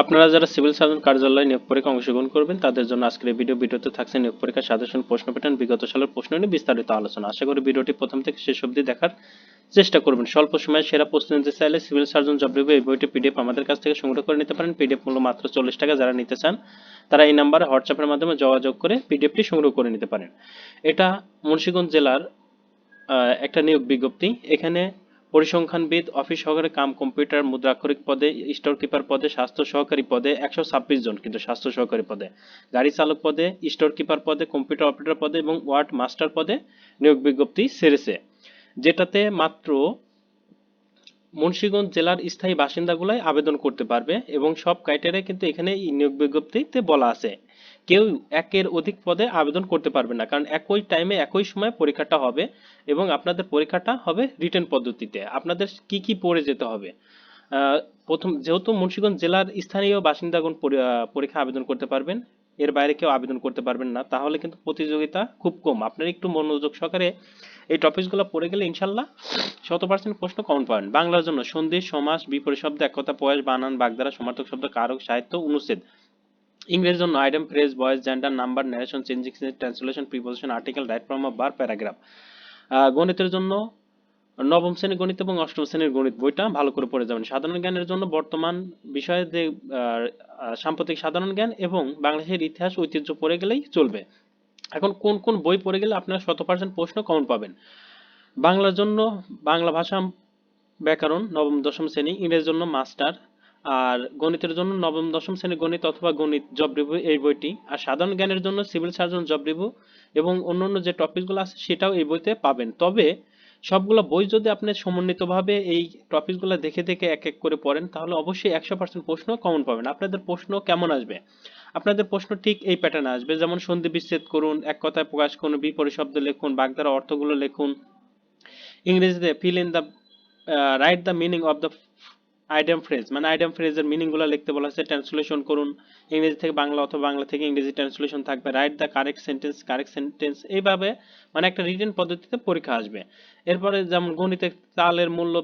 আপনারা যারা civil surgeon কার্যালয়ে নিয়োগ পরীক্ষায় অংশগ্রহণ করবেন তাদের জন্য আজকের এই ভিডিওতে থাকছে নিয়োগ পরীক্ষার সাজেশন প্রশ্ন প্যাটার্ন বিগত সালের প্রশ্ন নিয়ে বিস্তারিত আলোচনা। আশা করি ভিডিওটি প্রথম থেকে শেষ অবধি দেখার চেষ্টা করবেন। স্বল্প সময়ে সেরা প্রস্তুতি নিতে চাইলে সিভিল সার্জন জব রিভিউ এই বইটি পিডিএফ আমাদের কাছ থেকে সংগ্রহ করে নিতে পারেন। পিডিএফ মূল্য মাত্র 40 টাকা। যারা নিতে চান তারা এই নাম্বারে হোয়াটসঅ্যাপের মাধ্যমে যোগাযোগ করে পিডিএফটি সংগ্রহ করে নিতে পারেন। এটা মুন্সিগঞ্জ জেলার একটা নিয়োগ বিজ্ঞপ্তি। এখানে পরিসংখ্যানবিদ, অফিস সহকারী কাম কম্পিউটার মুদ্রাক্ষরিক পদে, স্টোর কিপার পদে, স্বাস্থ্য সহকারী পদে 126 জন, কিন্তু স্বাস্থ্য সহকারী পদে, গাড়ি চালক পদে, স্টোর কিপার পদে, কম্পিউটার অপারেটর পদে এবং ওয়ার্ড মাস্টার পদে নিয়োগ বিজ্ঞপ্তি ছেড়েছে, যেটাতে মাত্র মুন্সিগঞ্জ জেলার স্থায়ী বাসিন্দাগুলাই আবেদন করতে পারবে এবং সব ক্রাইটেরিয়া কিন্তু এখানে এই নিয়োগ বিজ্ঞপ্তিতে বলা আছে। কেউ একের অধিক পদে আবেদন করতে পারবে না, কারণ একই টাইমে একই সময় পরীক্ষাটা হবে এবং আপনাদের পরীক্ষাটা হবে রিটেন পদ্ধতিতে। আপনাদের কি কি পড়ে যেতে হবে? আহ, প্রথম, যেহেতু মুন্সিগঞ্জ জেলার স্থানীয় বাসিন্দাগণ পরীক্ষা আবেদন করতে পারবেন, এর বাইরে কেউ আবেদন করতে পারবেন না, তাহলে কিন্তু প্রতিযোগিতা খুব কম। আপনারা একটু মনোযোগ সহকারে এই টপিকসগুলো পড়ে গেলে ইনশাল্লাহ 100% প্রশ্ন কমন পাবেন। বাংলার জন্য সন্ধি, সমাস, বিপরীত শব্দ, এক কথা, প্রয়াস, বানান, বাগধারা, সমার্থক শব্দ, কারক, সাহিত্য, অনুচ্ছেদ। ইংরেজির জন্য item, phrase, voice, gender, number, narration, changing, translation, preposition, article, right form of verb, paragraph. গণিতের জন্য নবম শ্রেণীর গণিত এবং অষ্টম শ্রেণীর গণিত বইটা ভালো করে পড়ে যাবেন। সাধারণ জ্ঞানের জন্য বর্তমান বিষয়ে যে সাম্প্রতিক সাধারণ জ্ঞান এবং বাংলাদেশের ইতিহাস ঐতিহ্য পড়ে গেলেই চলবে। এখন কোন কোন বই পড়ে গেলে আপনারা 100% প্রশ্ন কমন পাবেন? বাংলার জন্য বাংলা ভাষা ব্যাকরণ নবম দশম শ্রেণী, ইংরেজির জন্য মাস্টার, আর গণিতের জন্য নবম দশম শ্রেণীর গণিত অথবা গণিত জব রিভিউ এই বইটি, আর সাধারণ জ্ঞানের জন্য সিভিল সার্জন জব রিভিউ এবং অন্যান্য যে টপিকগুলো আছে সেটাও এই বইতে পাবেন। তবে সবগুলো বই যদি আপনি সমন্বিতভাবে এই টপিকগুলো দেখে দেখে এক এক করে পড়েন তাহলে অবশ্যই 100% প্রশ্ন কমন পাবেন। আপনাদের প্রশ্ন কেমন আসবে? আপনাদের প্রশ্ন ঠিক এই প্যাটার্নে আসবে, যেমন সন্ধি বিচ্ছেদ করুন, এক কথায় প্রকাশ করুন, বিপরীত শব্দ লিখুন, বাগধারা অর্থগুলো লিখুন, ইংরেজিতে fill in the write the meaning of the item phrase, মানে আইটেম ফ্রেজের মিনিং গুলো লিখতে বলা হয়েছে, ট্রান্সলেশন করুন, ইংরেজি থেকে বাংলা অথবা বাংলা থেকে ইংরেজি ট্রান্সলেশন থাকবে, রাইট দ্য কারেক্ট সেন্টেন্স, এইভাবে মানে একটা রিটেন পদ্ধতিতে পরীক্ষা আসবে। এরপরে যেমন গণিতে চালের মূল্য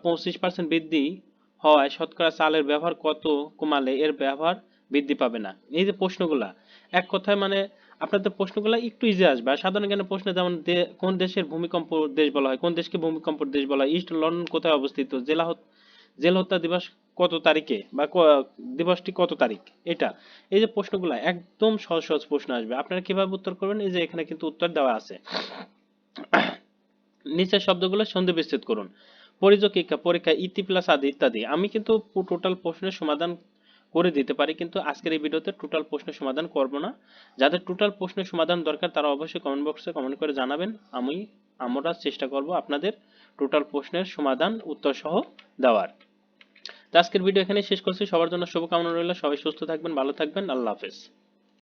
25% বৃদ্ধি হওয়ায় শতকরা চালের ব্যবহার কত কমালে এর ব্যবহার বৃদ্ধি পাবে না। এই যে প্রশ্নগুলা, এক কথায় মানে আপনাদের প্রশ্নগুলো একটু ইজি আসবে। আর সাধারণ জ্ঞানের প্রশ্ন যেমন কোন দেশের ভূমিকম্প দেশ বলা হয়, কোন দেশকে ভূমিকম্প দেশ বলা হয়, ইস্ট লন্ডন কোথায় অবস্থিত, জেল হত্যা দিবস কত তারিখে বা দিবসটি কত তারিখ, এটা। এই যে প্রশ্নগুলো একদম সহজ সহজ প্রশ্ন আসবে, আপনারা কিভাবে উত্তর করবেন? এই যে এখানে কিন্তু উত্তর দেওয়া আছে। নিচের শব্দগুলো সন্ধি বিচ্ছেদ করুন। পরিযোগিকা, পরীক্ষা, ইতি প্লাস আদি ইত্যাদি। আমি কিন্তু টোটাল প্রশ্নের সমাধান করে দিতে পারি, কিন্তু আজকের এই ভিডিওতে টোটাল প্রশ্নের সমাধান করব না। যাদের টোটাল প্রশ্নের সমাধান দরকার তারা অবশ্যই কমেন্ট বক্সে কমেন্ট করে জানাবেন। আমরা চেষ্টা করব আপনাদের টোটাল প্রশ্নের সমাধান উত্তর সহ দেওয়ার। তো আজকের ভিডিও এখানেই শেষ করছি। সবার জন্য শুভকামনা রইল। সবাই সুস্থ থাকবেন, ভালো থাকবেন। আল্লাহ হাফেজ।